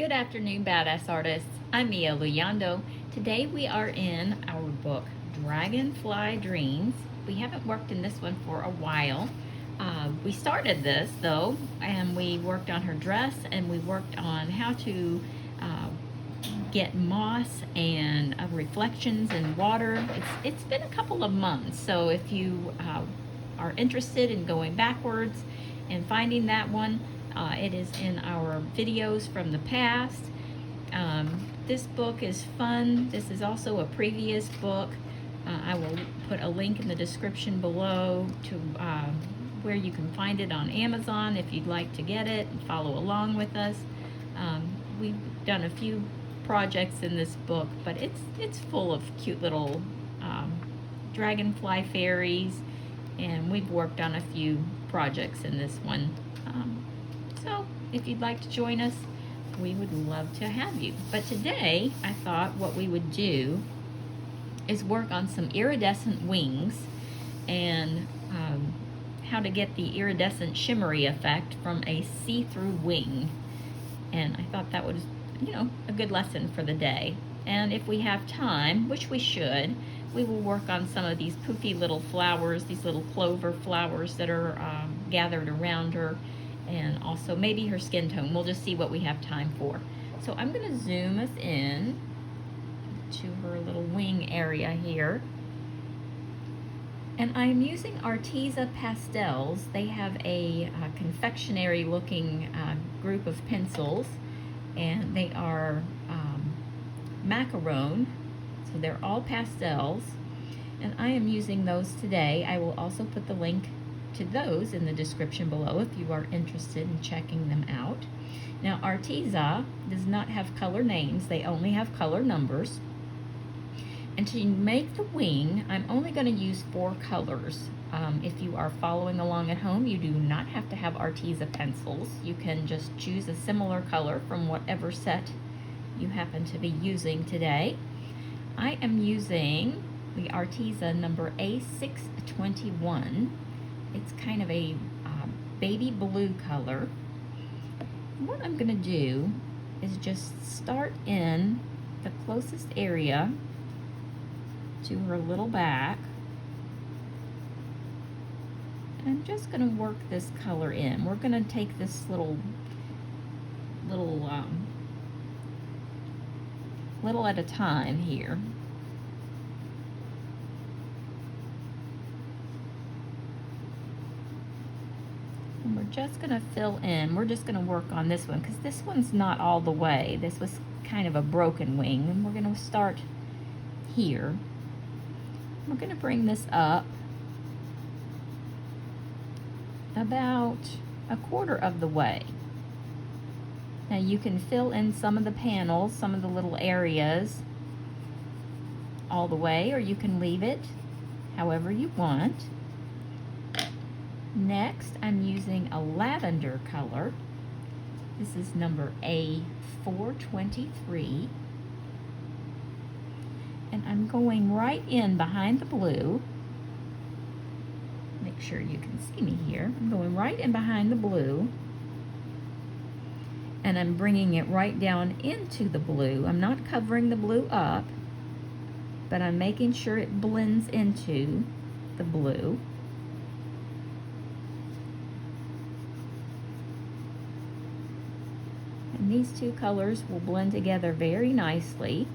Good afternoon, badass artists. I'm Mia Luyando. Today we are in our book, Dragonfly Dreams. We haven't worked in this one for a while. We started this though, and we worked on her dress, and we worked on how to get moss and reflections in water. It's been a couple of months, so if you are interested in going backwards and finding that one, it is in our videos from the past. This book is fun. This is also a previous book. I will put a link in the description below to where you can find it on Amazon if you'd like to get it and follow along with us. We've done a few projects in this book, but it's full of cute little dragonfly fairies, and we've worked on a few projects in this one. So if you'd like to join us, we would love to have you. But today, I thought what we would do is work on some iridescent wings and how to get the iridescent shimmery effect from a see-through wing. And I thought that was, a good lesson for the day. And if we have time, which we should, we will work on some of these poofy little flowers, these little clover flowers that are gathered around her, and also maybe her skin tone. We'll just see what we have time for. So I'm going to zoom us in to her little wing area here. And I'm using Arteza Pastels. They have a confectionery looking group of pencils, and they are macaron, so they're all pastels, and I am using those today. I will also put the link to those in the description below if you are interested in checking them out. Now, Arteza does not have color names, they only have color numbers. And to make the wing, I'm only going to use 4 colors. If you are following along at home, you do not have to have Arteza pencils. You can just choose a similar color from whatever set you happen to be using today. I am using the Arteza number A621. It's kind of a baby blue color. What I'm going to do is just start in the closest area to her little back. And I'm just going to work this color in. We're going to take this little at a time here. And we're just going to fill in. We're just going to work on this one because this one's not all the way. This was kind of a broken wing, and we're going to start here. We're going to bring this up about a quarter of the way. Now you can fill in some of the panels, some of the little areas all the way, or you can leave it however you want. Next, I'm using a lavender color. This is number A423. And I'm going right in behind the blue. Make sure you can see me here. I'm going right in behind the blue. And I'm bringing it right down into the blue. I'm not covering the blue up, but I'm making sure it blends into the blue. And these two colors will blend together very nicely.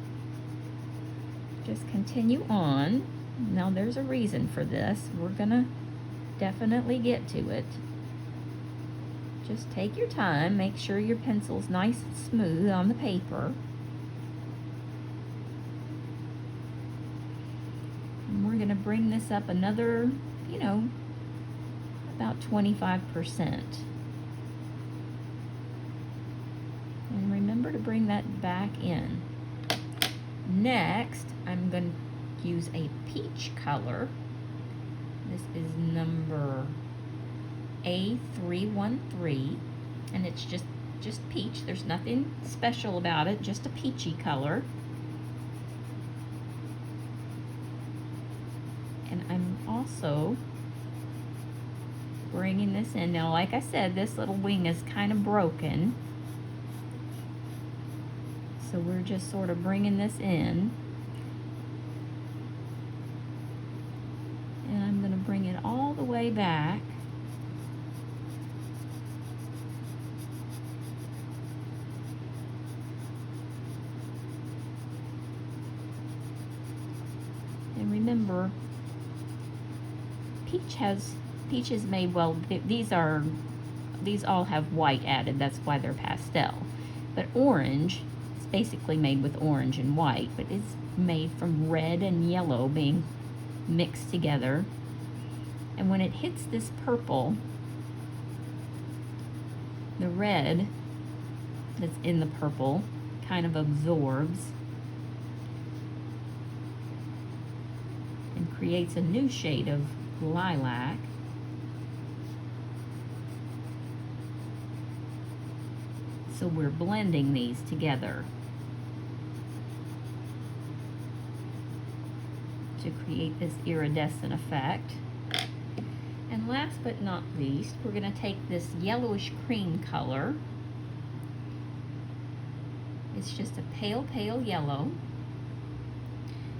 Just continue on. Now there's a reason for this. We're gonna definitely get to it. Just take your time, make sure your pencil's nice and smooth on the paper. And we're gonna bring this up another, about 25%. And remember to bring that back in. Next, I'm going to use a peach color. This is number A313, and it's just peach. There's nothing special about it, just a peachy color. And I'm also bringing this in. Now, like I said, this little wing is kind of broken. So we're just sort of bringing this in. And I'm going to bring it all the way back. And remember, peach is made, well, these all have white added, that's why they're pastel. But orange, it's basically made with orange and white, but it's made from red and yellow being mixed together. And when it hits this purple, the red that's in the purple kind of absorbs and creates a new shade of lilac. So we're blending these together to create this iridescent effect. And last but not least, we're going to take this yellowish cream color. It's just a pale, pale yellow.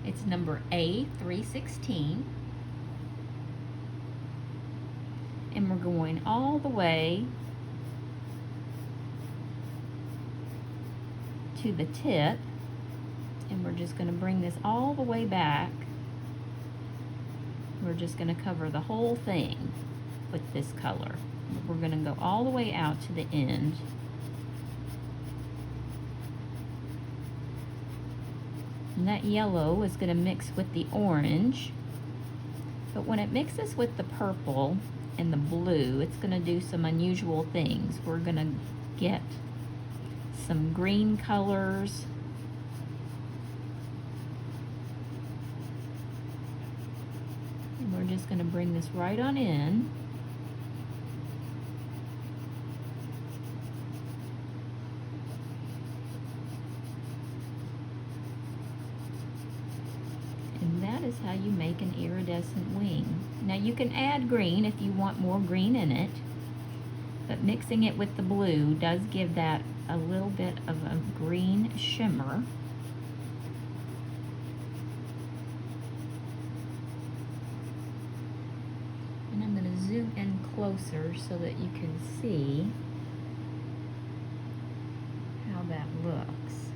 It's number A316. And we're going all the way to the tip. And we're just going to bring this all the way back. We're just going to cover the whole thing with this color. We're going to go all the way out to the end. And that yellow is going to mix with the orange. But when it mixes with the purple and the blue, it's going to do some unusual things. We're going to get some green colors. And we're just going to bring this right on in. And that is how you make an iridescent wing. Now you can add green if you want more green in it, but mixing it with the blue does give that a little bit of a green shimmer. And I'm going to zoom in closer so that you can see how that looks.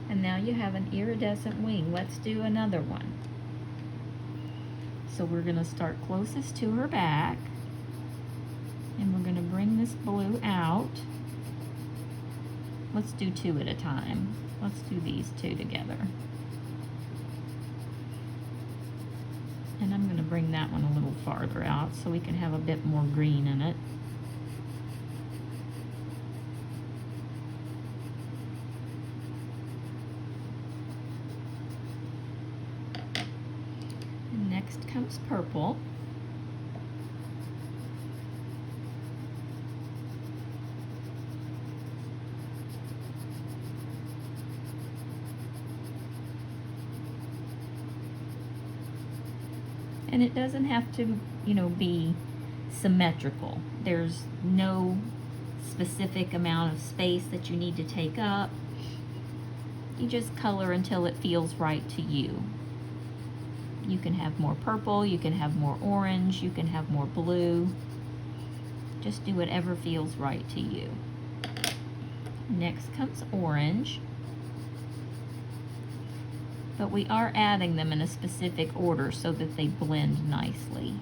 And now you have an iridescent wing. Let's do another one. So we're going to start closest to her back. And we're going to bring this blue out. Let's do two at a time. Let's do these two together. And I'm going to bring that one a little farther out so we can have a bit more green in it. And next comes purple. And it doesn't have to, be symmetrical. There's no specific amount of space that you need to take up. You just color until it feels right to you. You can have more purple, you can have more orange, you can have more blue. Just do whatever feels right to you. Next comes orange. But we are adding them in a specific order so that they blend nicely.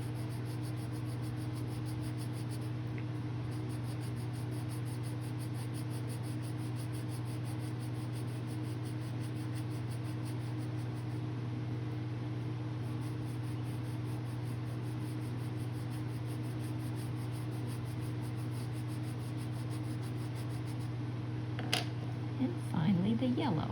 And finally, the yellow.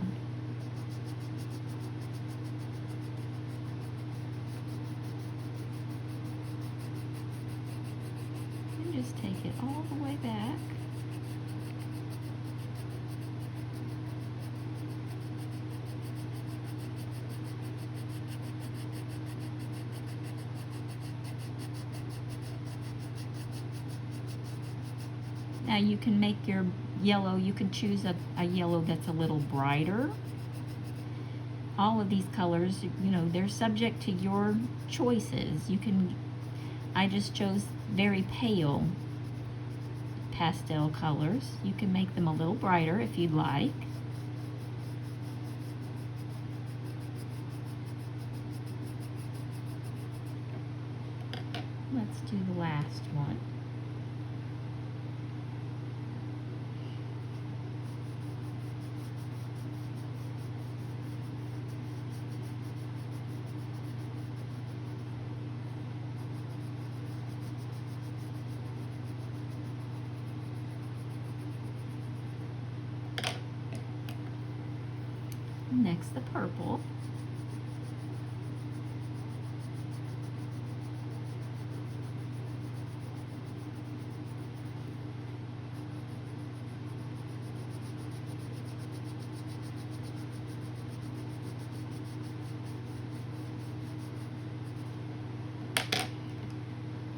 Just take it all the way back. Now you can make your yellow, you can choose a yellow that's a little brighter. All of these colors, you know, they're subject to your choices. I just chose very pale pastel colors. You can make them a little brighter if you'd like. Let's do the last one. Next, the purple.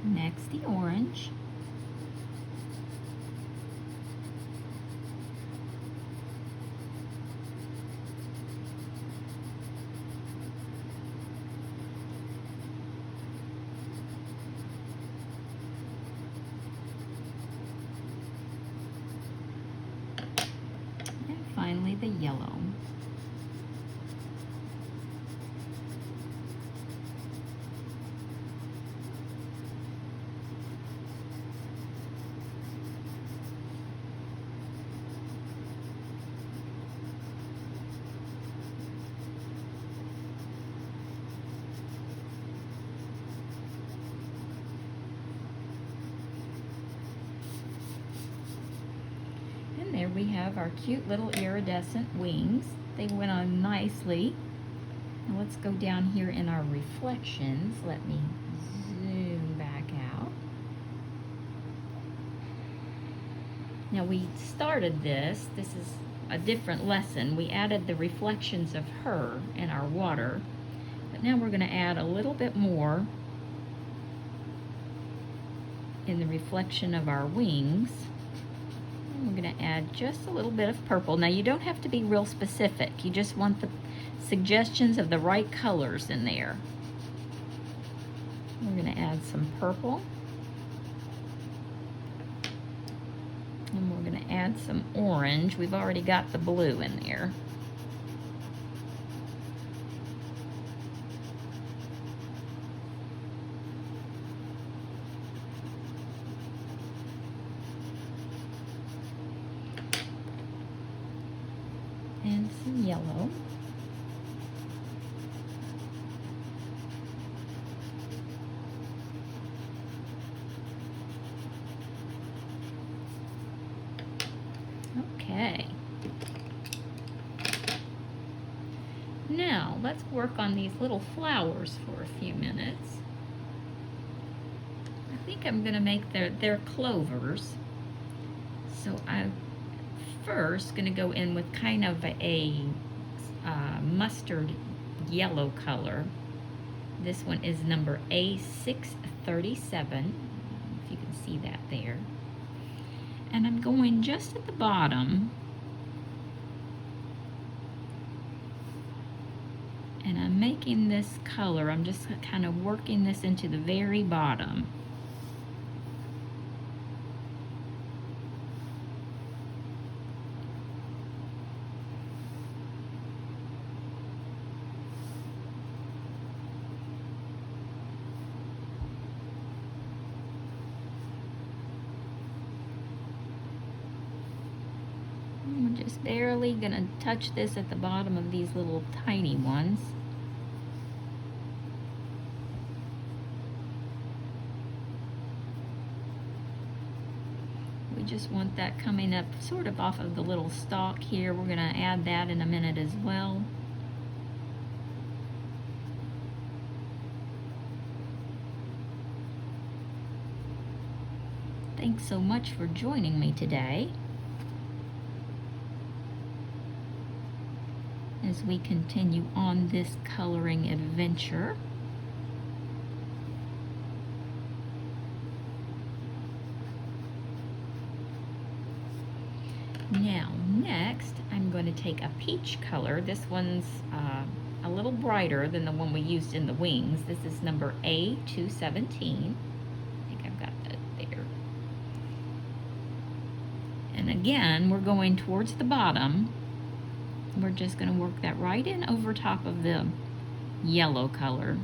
Next, the orange. And finally, the yellow. And there we have our cute little iridescent wings. They went on nicely. Now let's go down here in our reflections. Let me zoom back out. Now we started this is a different lesson. We added the reflections of her in our water, but now we're going to add a little bit more in the reflection of our wings. And we're going to add just a little bit of purple. Now you don't have to be real specific. You just want the suggestions of the right colors in there. We're going to add some purple. And we're going to add some orange. We've already got the blue in there. And some yellow. Okay. Now let's work on these little flowers for a few minutes. I think I'm going to make their clovers. So I'm first going to go in with kind of a mustard yellow color. This one is number A637, if you can see that there. And I'm going just at the bottom, and I'm making this color. I'm just kind of working this into the very bottom. We're just barely going to touch this at the bottom of these little tiny ones. We just want that coming up sort of off of the little stalk here. We're going to add that in a minute as well. Thanks so much for joining me today as we continue on this coloring adventure. Now, next, I'm going to take a peach color. This one's a little brighter than the one we used in the wings. This is number A217. I think I've got that there. And again, we're going towards the bottom. We're just going to work that right in over top of the yellow color.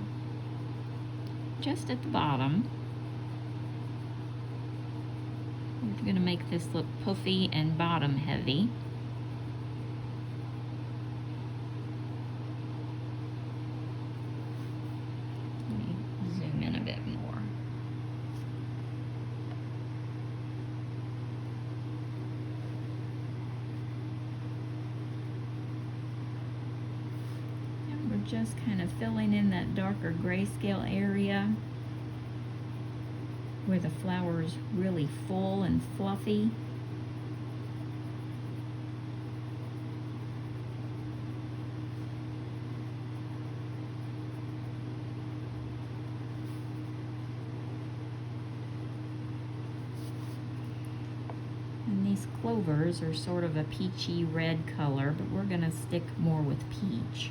Just at the bottom. We're going to make this look puffy and bottom heavy. Let me zoom in a bit more. And we're just kind of filling in that darker grayscale area where the flower is really full and fluffy. And these clovers are sort of a peachy red color, but we're gonna stick more with peach.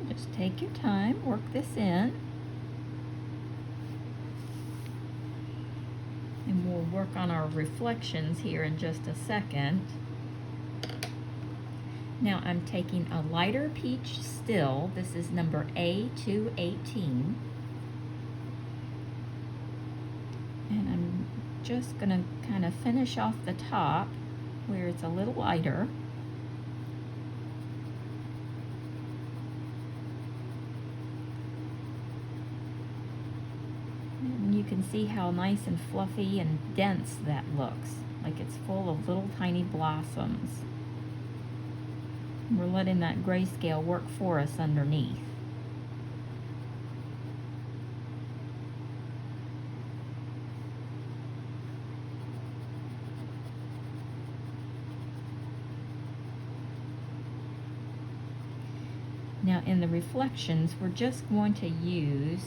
Just take your time, work this in. And we'll work on our reflections here in just a second. Now I'm taking a lighter peach still. This is number A218. And I'm just gonna kind of finish off the top where it's a little lighter. And you can see how nice and fluffy and dense that looks, like it's full of little tiny blossoms. We're letting that grayscale work for us underneath. Now in the reflections, we're just going to use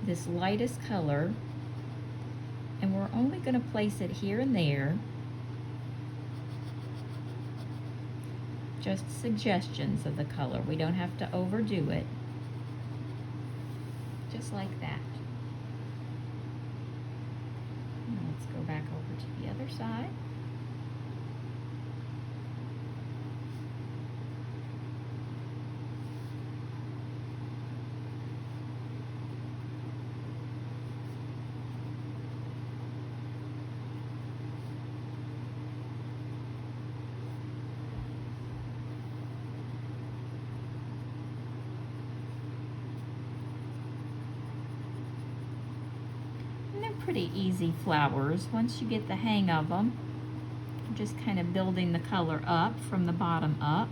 this lightest color, and we're only going to place it here and there. Just suggestions of the color. We don't have to overdo it. Just like that. Now let's go back over to the other side. Pretty easy flowers. Once you get the hang of them, just kind of building the color up from the bottom up.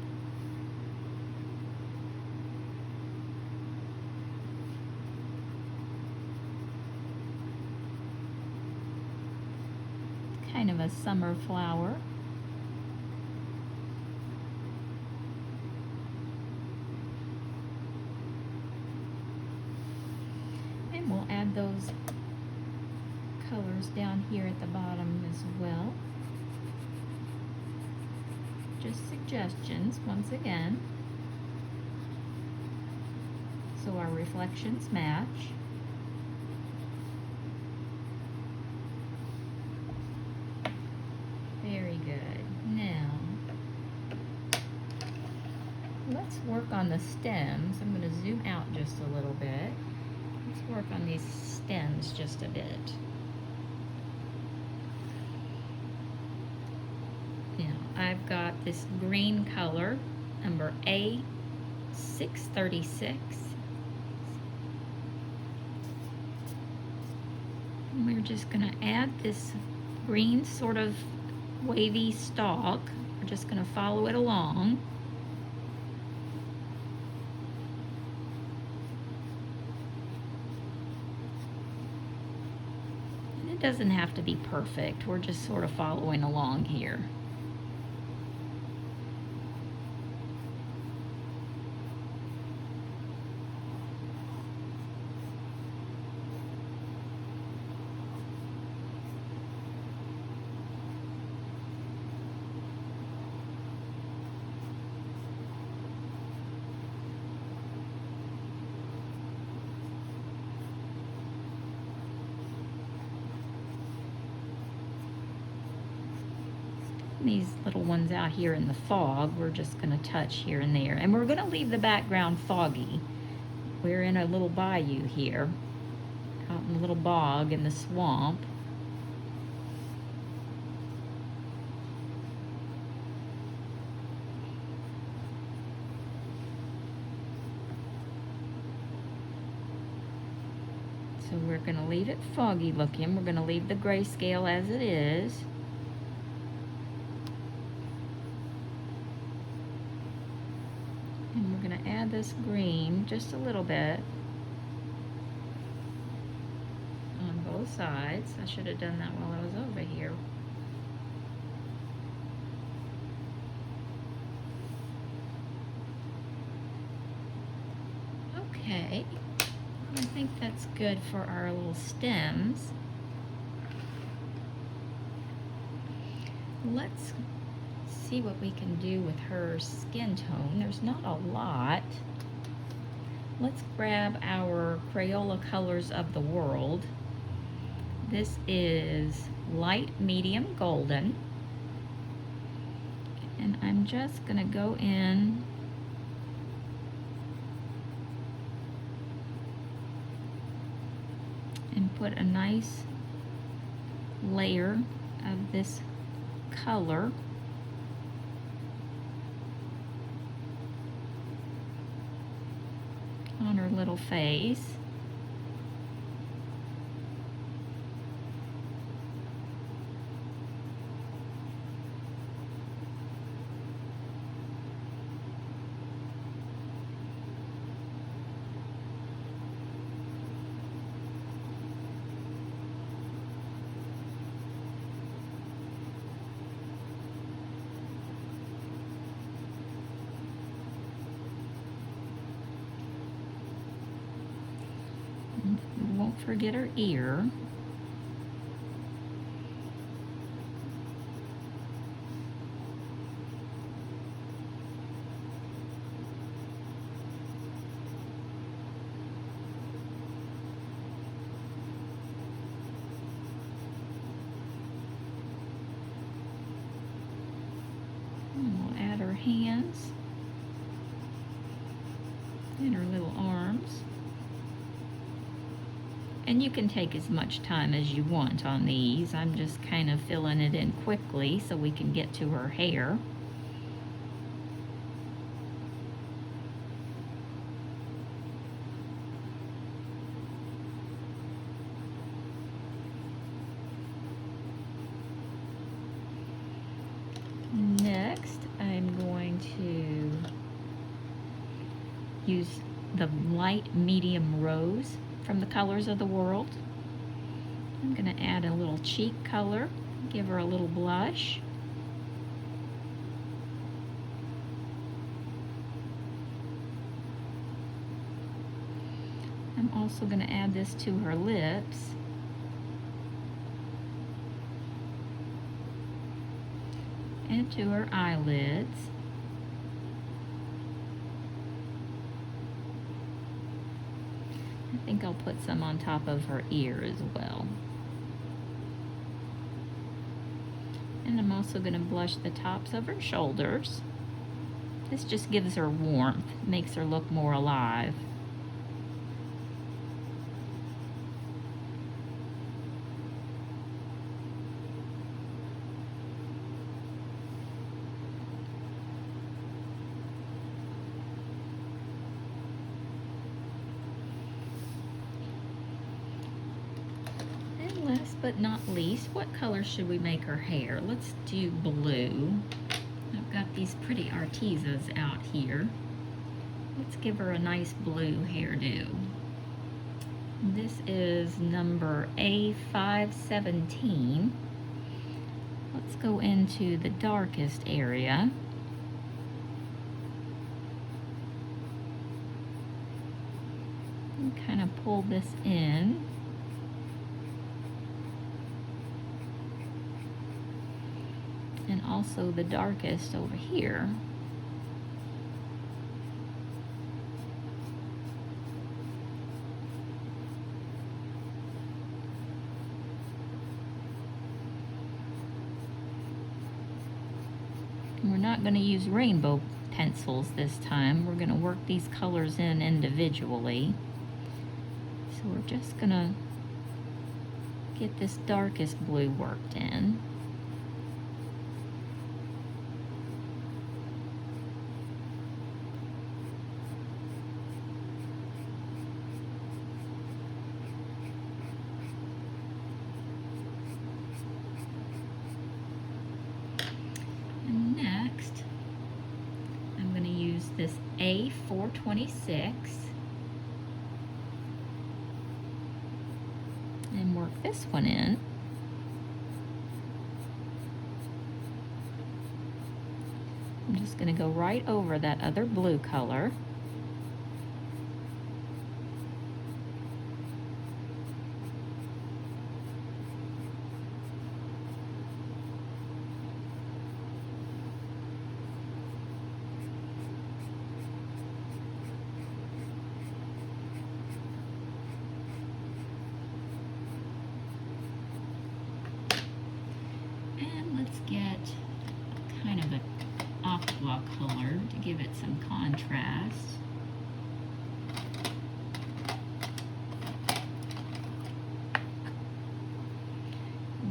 Kind of a summer flower. And we'll add those colors down here at the bottom as well. Just suggestions once again, so our reflections match. Very good. Now let's work on the stems. I'm going to zoom out just a little bit. Let's work on these stems just a bit. I've got this green color number A636. And we're just going to add this green sort of wavy stalk. We're just going to follow it along. And it doesn't have to be perfect. We're just sort of following along here. These little ones out here in the fog, we're just going to touch here and there. And we're going to leave the background foggy. We're in a little bayou here, out in a little bog in the swamp. So we're going to leave it foggy looking. We're going to leave the grayscale as it is. And we're going to add this green just a little bit on both sides. I should have done that while I was over here. Okay, I think that's good for our little stems. Let's see what we can do with her skin tone. There's not a lot. Let's grab our Crayola Colors of the World. This is light medium golden. And I'm just gonna go in and put a nice layer of this color on her little face. Won't forget her ear. And we'll add her hands and her little arms. And you can take as much time as you want on these. I'm just kind of filling it in quickly so we can get to her hair. Next, I'm going to use the light medium rose from the Colors of the World. I'm going to add a little cheek color, give her a little blush. I'm also going to add this to her lips. And to her eyelids. I think I'll put some on top of her ear as well. And I'm also going to blush the tops of her shoulders. This just gives her warmth, makes her look more alive. but not least, what color should we make her hair? Let's do blue. I've got these pretty Artezas out here. Let's give her a nice blue hairdo. This is number A517. Let's go into the darkest area. And kind of pull this in. And also the darkest over here. And we're not going to use rainbow pencils this time. We're going to work these colors in individually. So we're just going to get this darkest blue worked in. And next, I'm going to use this A426 and work this one in. I'm just going to go right over that other blue color. Let's get kind of an aqua color to give it some contrast.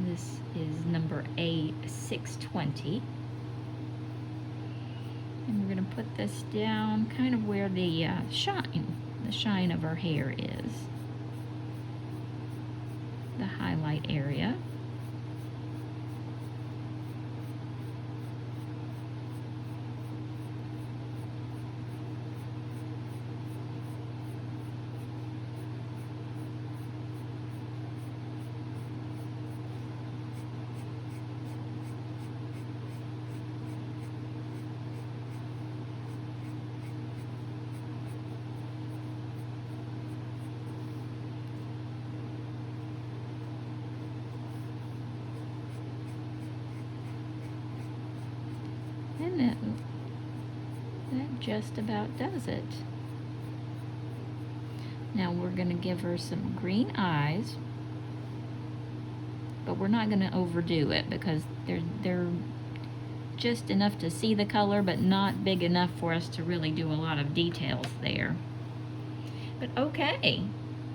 This is number A620. And we're going to put this down kind of where the shine of her hair is. The highlight area. And that just about does it. Now we're going to give her some green eyes, but we're not going to overdo it because they're just enough to see the color, but not big enough for us to really do a lot of details there. But okay,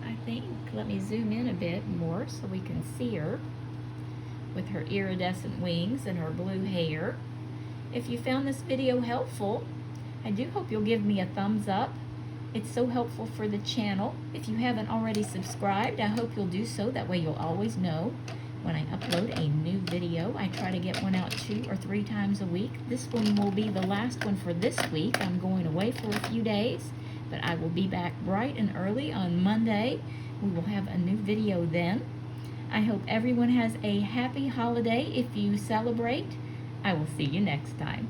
I think, let me zoom in a bit more so we can see her with her iridescent wings and her blue hair. If you found this video helpful, I do hope you'll give me a thumbs up. It's so helpful for the channel. If you haven't already subscribed, I hope you'll do so. That way you'll always know when I upload a new video. I try to get one out 2 or 3 times a week. This one will be the last one for this week. I'm going away for a few days, but I will be back bright and early on Monday. We will have a new video then. I hope everyone has a happy holiday if you celebrate. I will see you next time.